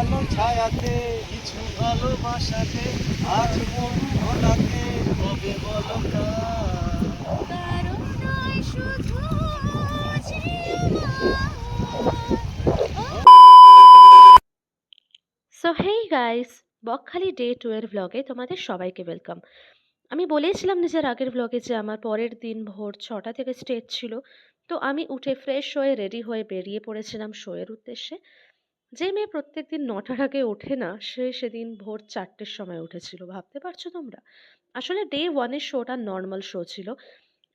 আলো ছায়াতে কিছু ভালোবাসাতে আজ মন ভোলাতে হবে বলো কারণ নয় শুধু যে so hey guys, Bakkhali day 2 এর ভ্লগে তোমাদের সবাইকে ওয়েলকাম। আমি বলেইছিলাম নিজের আগের ভ্লগে যে আমার পরের দিন ভোর 6টা থেকে স্টেজ ছিল। তো আমি উঠে ফ্রেশ হয়ে রেডি হয়ে বেরিয়ে পড়েছিলাম শো এর উদ্দেশ্যে। যে মেয়ে প্রত্যেকদিন 9টার আগে ওঠে না, সে সেদিন ভোর 4টের সময় উঠেছিল। ভাবতে পারছো তোমরা? আসলে ডে 1 এর শোটা নর্মাল শো ছিল।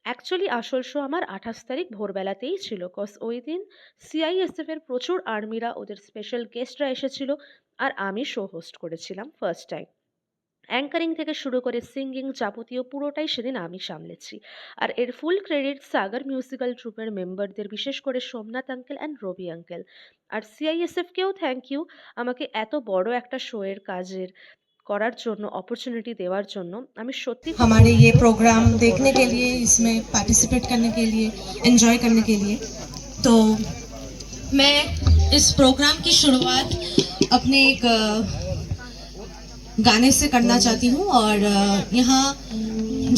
অ্যাকচুয়ালি আসল শো আমার 28 তারিখ ভোরবেলাতেই ছিল, কজ ওই দিন সিআইএসএফ এর প্রচুর আর্মিরা, ওদের স্পেশাল গেস্টরা এসেছিল। আর আমি শো হোস্ট করেছিলাম ফার্স্ট টাইম। অ্যাঙ্কারিং থেকে শুরু করে সিঙ্গিং যাবতীয় পুরোটাই সেদিন আমি সামলেছি। আর এর ফুল ক্রেডিট সাগর মিউজিক্যাল ট্রুপের মেম্বারদের, বিশেষ করে Somnath uncle and Rabi uncle. আর সিআইএসএফকেও থ্যাংক ইউ, আমাকে এত বড় একটা শো এর কাজের করার জন্য, অপরচুনিটি দেওয়ার জন্য। আমি সত্যি খুব हमारे ये গর্বিত যে प्रोग्राम এত বড় देखने के শো। लिए, इसमें पार्टिसिपेट करने के लिए, एंजॉय करने के लिए। तो मैं इस प्रोग्राम की शुरुआत अपने एक गाने से करना चाहती हूँ। और यहाँ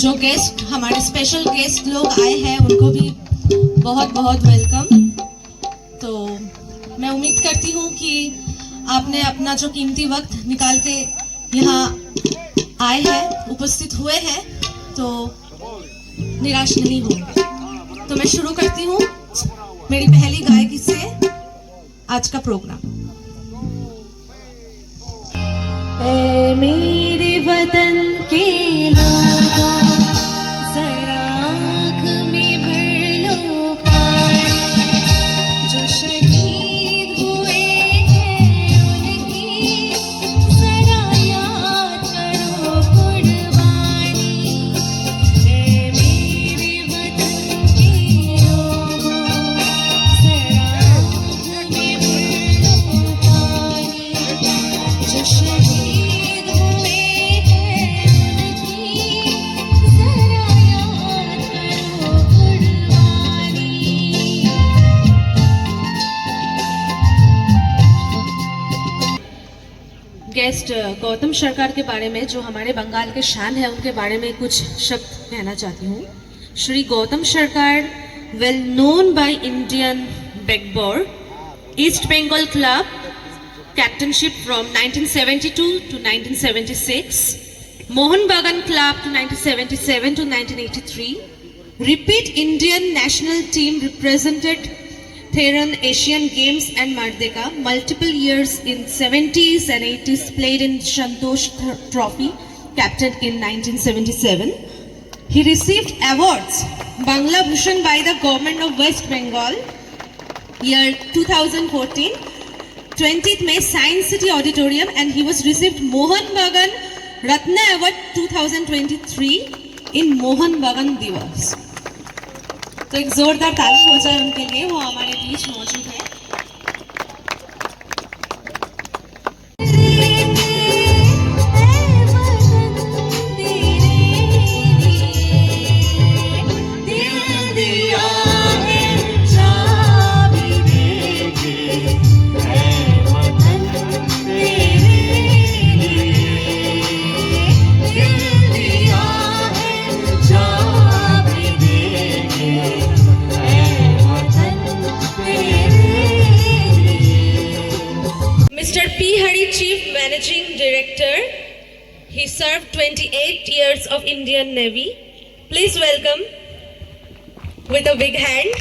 जो गेस्ट, हमारे स्पेशल गेस्ट लोग आए हैं, उनको भी बहुत बहुत वेलकम। तो मैं उम्मीद करती हूँ कि आपने अपना जो कीमती वक्त निकाल के यहाँ आए हैं, उपस्थित हुए हैं, तो निराश नहीं होंगे। तो मैं शुरू करती हूँ मेरी पहली गायकी से आज का प्रोग्राम। ऐ मेरे वतन के लोगों, जरा आँख में भर लो पानी। जो शहीद हुए हैं उनकी जरा याद करो कुर्बानी। ऐ मेरे वतन के लोगों, जरा आँख में भर लो पानी। जो शहीद हुए हैं उनकी जरा याद करो कुर्बानी। गेस्ट गौतम सरकार के बारे में, जो हमारे बंगाल के शान है, उनके बारे में कुछ शब्द कहना चाहती हूँ। Shri Gautam Sarkar, well known by Indian बेगबोर, East Bengal club captainship from 1972 to 1976, Mohan Bagan Club to 1977 to 1983, repeat Indian national team represented Theran Asian Games and Mardeka, multiple years in 70s and 80s, played in Santosh Trophy, captained in 1977. He received awards, Bangla Bhushan by the government of West Bengal, year 2014, 20th May Science City Auditorium, and he was received Mohan Bagan Ratna Award 2023 in Mohan Bagan Divas. तो एक जोरदार ताली हो जाए उनके लिए, वो हमारे बीच मौजूद है। Mr. P. Hari, Chief Managing Director. He served 28 years of Indian Navy. Please welcome with a big hand.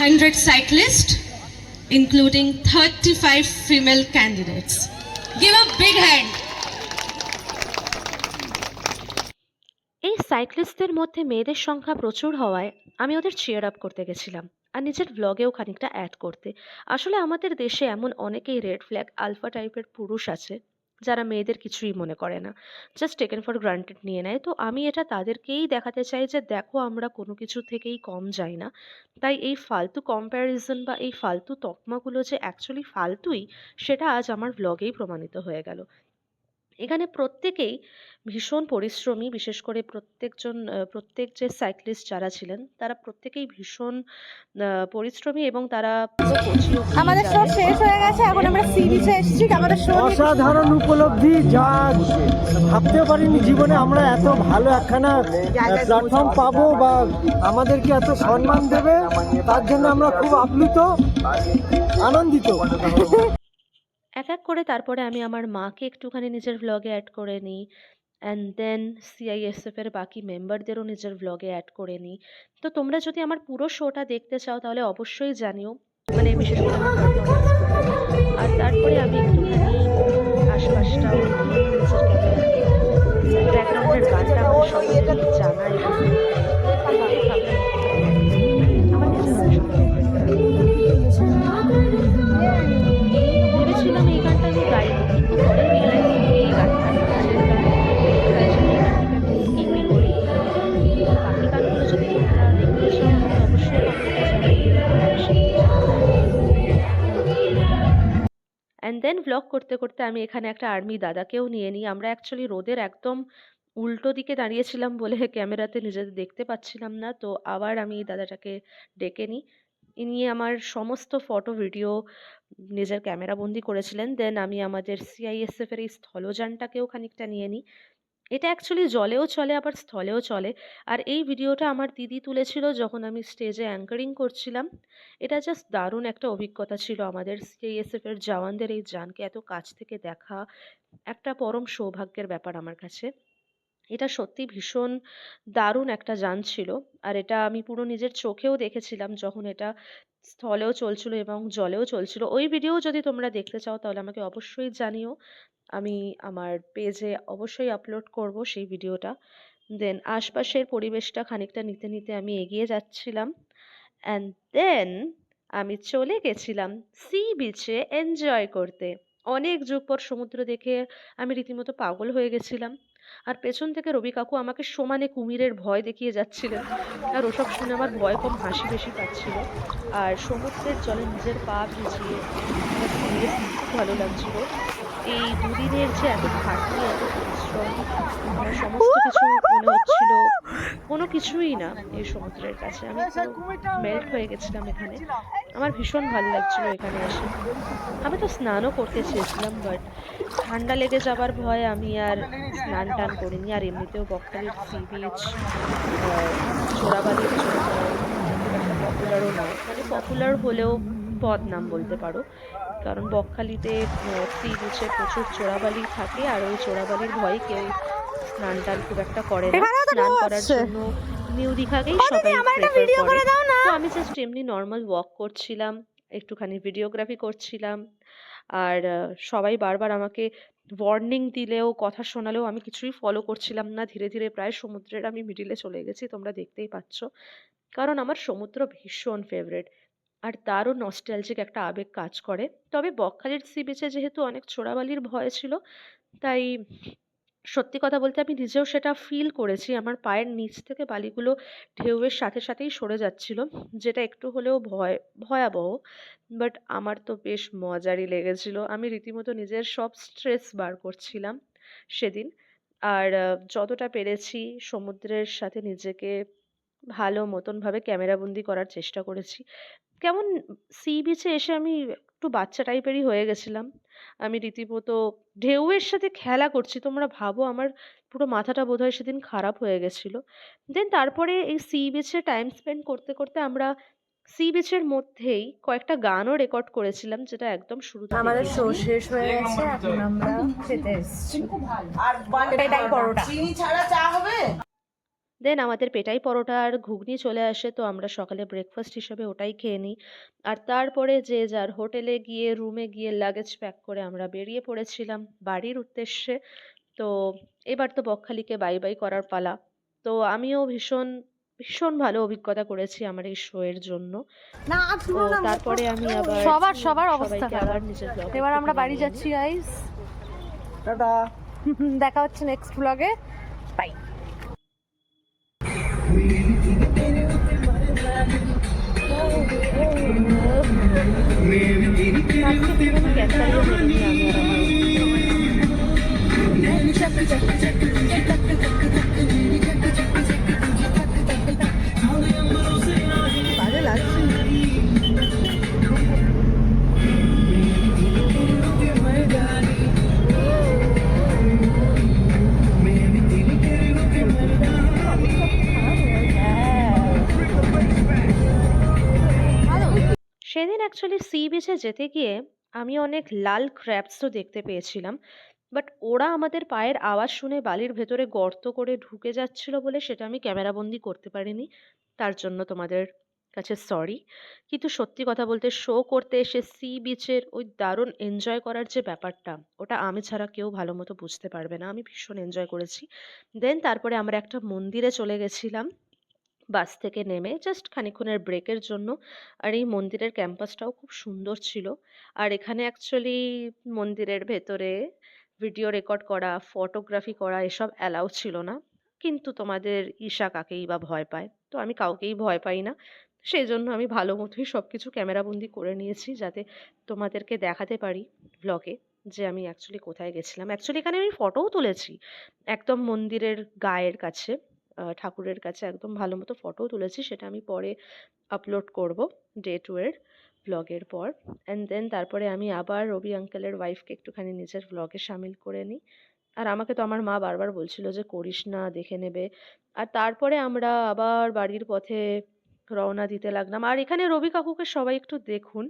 "100 cyclists, including 35 female candidates." Give a big hand. এই সাইক্লিস্টদের মধ্যে মেয়েদের সংখ্যা প্রচুর হওয়ায় আমি ওদের চিয়ার আপ করতে গেছিলাম, আর নিজের ব্লগেও খানিকটা অ্যাড করতে। আসলে আমাদের দেশে এমন অনেকেই রেড ফ্ল্যাগ আলফা টাইপের পুরুষ আছে, যারা মেয়েদের কিছুই মনে করে না, জাস্ট টেকেন ফর গ্রান্টেড নিয়ে নেয়। তো আমি এটা তাদেরকেই দেখাতে চাই যে দেখো, আমরা কোনো কিছু থেকেই কম যাই না। তাই এই ফালতু কম্প্যারিজন বা এই ফালতু তকমাগুলো যে অ্যাকচুয়ালি ফালতুই, সেটা আজ আমার ব্লগেই প্রমাণিত হয়ে গেল। এখানে প্রত্যেকেই ভীষণ পরিশ্রমী, বিশেষ করে প্রত্যেক যে সাইক্লিস্ট যারা ছিলেন তারা প্রত্যেকেই ভীষণ পরিশ্রমী এবং তারা পুরো কোচি অবধি আমাদের শো জানে। শেষ হয়ে গেছে, এখন আমরা সি বিচে এসেছি আমাদের শো। অসাধারণ উপলব্ধি, যা ভাবতেও পারিনি জীবনে আমরা এত ভালো একখানা প্ল্যাটফর্ম পাবো বা আমাদেরকে এত সম্মান দেবে, তার জন্য আমরা খুব আপ্লুত, আনন্দিত। এক এক করে তারপরে আমি আমার মাকে একটুখানি নিজের ভ্লগে অ্যাড করে নিই, অ্যান্ড দেন সিআইএসএফ এর বাকি মেম্বারদেরও নিজের ভ্লগে অ্যাড করে নিই। তো তোমরা যদি আমার পুরো শোটা দেখতে চাও তাহলে অবশ্যই জানিও, মানে বিশেষ করে আমার performance গুলো। আর তারপরে আমি একটুখানি আশপাশটাও নিজের ক্যামেরাতে ব্যাকগ্রাউন্ডের গানটা আমাদের সকলেরই জানা এবং আমার নিজের ভেবেছিলাম এই গানটা আমি গাইবো, কিন্তু পরে রিয়েলাইজ করি এই গানটা আমি নিজের গান, তাই জন্য এই গানটাকে আমি স্কিপই করি। বাকি গানগুলো যদি তোমরা দেখতে চাও তাহলে অবশ্যই অ্যান্ড দেন ভ্লগ করতে করতে আমি এখানে একটা আর্মি দাদাকেও নিয়ে নিই। আমরা অ্যাকচুয়ালি রোদের একদম উল্টো দিকে দাঁড়িয়েছিলাম বলে ক্যামেরাতে নিজেদের দেখতে পাচ্ছিলাম না, তো আবার আমি এই দাদাটাকে ডেকে নিই। ইনি আমার সমস্ত ফটো ভিডিও নিজের ক্যামেরা বন্দি করেছিলেন। দেন আমি আমাদের সিআইএসএফ এর এই স্থলযানটাকেও খানিকটা নিয়ে নিই। এটা অ্যাকচুয়ালি জলেও চলে আবার স্থলেও চলে। আর এই ভিডিওটা আমার দিদি তুলেছিল যখন আমি স্টেজে অ্যাঙ্কারিং করছিলাম। এটা জাস্ট দারুণ একটা অভিজ্ঞতা ছিল আমাদের। সিআইএসএফ এর জওয়ানদের এই যানকে এত কাছ থেকে দেখা একটা পরম সৌভাগ্যের ব্যাপার আমার কাছে। এটা সত্যি ভীষণ দারুণ একটা যান ছিল। আর এটা আমি পুরো নিজের চোখেও দেখেছিলাম যখন এটা স্থলেও চলছিল এবং জলেও চলছিল। ওই ভিডিও যদি তোমরা দেখতে চাও তাহলে আমাকে অবশ্যই জানিও। আমি আমার পেজে অবশ্যই আপলোড করব সেই ভিডিওটা। দেন আশপাশের পরিবেশটা খানিকটা নিতে নিতে আমি এগিয়ে যাচ্ছিলাম, অ্যান্ড দেন আমি চলে গেছিলাম সি বিচে এনজয় করতে। অনেক যুগ পর সমুদ্র দেখে আমি রীতিমতো পাগল হয়ে গেছিলাম। আর পেছন থেকে রবি কাকু আমাকে সমানে কুমিরের ভয় দেখিয়ে যাচ্ছিলেন, আর ওসব শুনে আমার ভয় কম হাসি বেশি পাচ্ছিল। আর সমুদ্রের জলে নিজের পা ভিজিয়ে আমার সিরিয়াসলি খুব ভালো লাগছিল। এই দুদিনের যে এত খাটনি, এত পরিশ্রম, আমার সমস্ত কিছু মনে হচ্ছিল কোনো কিছুই না এই সমুদ্রের কাছে। আমি মেল্ট হয়ে গেছিলাম এখানে। আমার ভীষণ ভালো লাগছিল এখানে এসে। আমি তো স্নানও করতে চেয়েছিলাম, বাট ঠান্ডা লেগে যাবার ভয়ে আমি আর স্নান টান করিনি। আর এমনিতেও বকখালির সি বিচ চোরাবালির জন্য খুব একটা পপুলারও নয়, মানে পপুলার হলেও বদনাম বলতে পারো। কারণ বকখালিতে সি বিচে প্রচুর চোরাবালি থাকে, আর ওই চোরাবালির ভয়ে কেউ স্নান টান খুব একটা করে না। স্নান করার জন্য নিউ দীঘাকেই সবাই প্রেফার করে। তো আমি জাস্ট এমনি নর্মাল ওয়াক করছিলাম, একটুখানি ভিডিওগ্রাফি করছিলাম। আর সবাই বারবার আমাকে ওয়ার্নিং দিলেও কথা শোনালেও আমি কিছুই ফলো করছিলাম না। ধীরে ধীরে প্রায় সমুদ্রের আমি মিডিলে চলে গেছি, তোমরা দেখতেই পাচ্ছ। কারণ আমার সমুদ্র ভীষণ ফেভারিট, আর তারও নস্টালজিক একটা আবেগ কাজ করে। তবে বকখালির সি বিচে যেহেতু অনেক চোরাবালির ভয় ছিল, তাই সত্যি কথা বলতে আমি নিজেও সেটা ফিল করেছি। আমার পায়ের নিচ থেকে বালিগুলো ঢেউয়ের সাথে সাথেই সরে যাচ্ছিল, যেটা একটু হলেও ভয়াবহ। বাট আমার তো বেশ মজারই লেগেছিল। আমি রীতিমতো নিজের সব স্ট্রেস বার করছিলাম সেদিন। আর যতটা পেরেছি সমুদ্রের সাথে নিজেকে ভালো মতনভাবে ক্যামেরাবন্দি করার চেষ্টা করেছি। কেমন সি বিচে এসে আমি একটু বাচ্চা টাইপেরই হয়ে গেছিলাম। আমি রীতিমতো ঢেউয়ের সাথে খেলা করছি। তোমরা ভাবো আমার পুরো মাথাটা বোধহয় সেদিন খারাপ হয়ে গেছিল। দেন তারপরে এই সি বিচে টাইম স্পেন্ড করতে করতে আমরা সি বিচের মধ্যেই কয়েকটা গানও রেকর্ড করেছিলাম, যেটা একদম শুরুতে আমাদের শো দেখিয়েছি। শেষ হয়ে গেছে, এখন আমরা খেতে এসেছি। পেটাই পরোটা। দেন আমাদের পেটাই পরোটা আর ঘুগনি চলে আসে, তো আমরা সকালে ব্রেকফাস্ট হিসেবে ওটাই খেয়ে নিই। আর তারপরে যে যার হোটেলে গিয়ে রুমে গিয়ে লাগেজ প্যাক করে আমরা বেরিয়ে পড়েছিলাম বাড়ির উদ্দেশ্যে। তো এবার তো বকখালিকে বাই বাই করার পালা। তো আমিও ভীষণ ভীষণ ভালো অভিজ্ঞতা করেছি আমার এই শো এর জন্য। না তো তারপরে আমি আবার সবার অবস্থা সবাইকে খারাপ। আবার নিজের ব্লগে এবার আমরা বাড়ি যাচ্ছি গাইস। টাটা। দেখা হচ্ছে নেক্সট ব্লগে। বাই। আজকে দিন আমি ক্যান্সারে আমি আর আমার ভালো লাগছে। সেদিন অ্যাকচুয়ালি সি বিচে যেতে গিয়ে আমি অনেক লাল ক্র্যাবসও দেখতে পেয়েছিলাম, বাট ওরা আমাদের পায়ের আওয়াজ শুনে বালির ভেতরে গর্ত করে ঢুকে যাচ্ছিল বলে সেটা আমি ক্যামেরাবন্দি করতে পারিনি। তার জন্য তোমাদের কাছে সরি। কিন্তু সত্যি কথা বলতে শো করতে এসে সি বিচের ওই দারুণ এনজয় করার যে ব্যাপারটা, ওটা আমি ছাড়া কেউ ভালো মতো বুঝতে পারবে না। আমি ভীষণ এনজয় করেছি। দেন তারপরে আমরা একটা মন্দিরে চলে গেছিলাম বাস থেকে নেমে, জাস্ট খানিকক্ষণের ব্রেকের জন্য। আর এই মন্দিরের ক্যাম্পাসটাও খুব সুন্দর ছিল। আর এখানে অ্যাকচুয়ালি মন্দিরের ভেতরে ভিডিও রেকর্ড করা, ফটোগ্রাফি করা এসব অ্যালাউ ছিল না। কিন্তু তোমাদের ঈশা কাকেই বা ভয় পায়? তো আমি কাউকেই ভয় পাই না। সেই জন্য আমি ভালো মতোই সব কিছু ক্যামেরাবন্দি করে নিয়েছি, যাতে তোমাদেরকে দেখাতে পারি ভ্লগে যে আমি অ্যাকচুয়ালি কোথায় গেছিলাম। অ্যাকচুয়ালি এখানে আমি ফটোও তুলেছি একদম মন্দিরের গায়ের কাছে, ঠাকুরের কাছে একদম ভালো মতো ফটোও তুলেছি। সেটা আমি পরে আপলোড করব ডে 2 এর ভ্লগের পর। অ্যান্ড দেন তারপরে আমি আবার রবি আঙ্কেলের ওয়াইফকে একটুখানি নিজের ভ্লগে শামিল করে নিই। আর আমাকে তো আমার মা বারবার বলছিল যে করিস না, দেখে নেবে। আর তারপরে আমরা আবার বাড়ির পথে রওনা দিতে লাগলাম। আর এখানে রবি কাকুকে সবাই একটু দেখুন,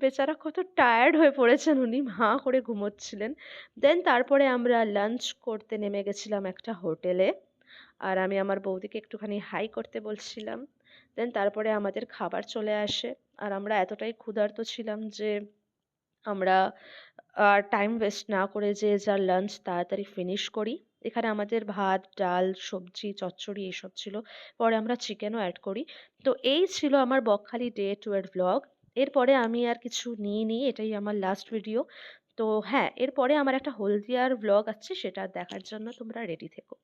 বেচারা কত টায়ার্ড হয়ে পড়েছেন, উনি হাঁ করে ঘুমোচ্ছিলেন। দেন তারপরে আমরা লাঞ্চ করতে নেমে গেছিলাম একটা হোটেলে। আর আমি আমার বৌদিকে একটুখানি হাই করতে বলছিলাম। দেন তারপরে আমাদের খাবার চলে আসে। আর আমরা এতটাই ক্ষুধার্ত ছিলাম যে আমরা আর টাইম ওয়েস্ট না করে যে যার লাঞ্চ তাড়াতাড়ি ফিনিশ করি। এখানে আমাদের ভাত, ডাল, সবজি, চচ্চড়ি এসব ছিল। পরে আমরা চিকেনও অ্যাড করি। তো এই ছিল আমার বকখালি ডে 2 এর ভ্লগ। এরপরে আমি আর কিছু নিইনি, এটাই আমার লাস্ট ভিডিও। তো হ্যাঁ, এরপরে আমার একটা হলদিয়ার ভ্লগ আছে, সেটা দেখার জন্য তোমরা রেডি থেকো।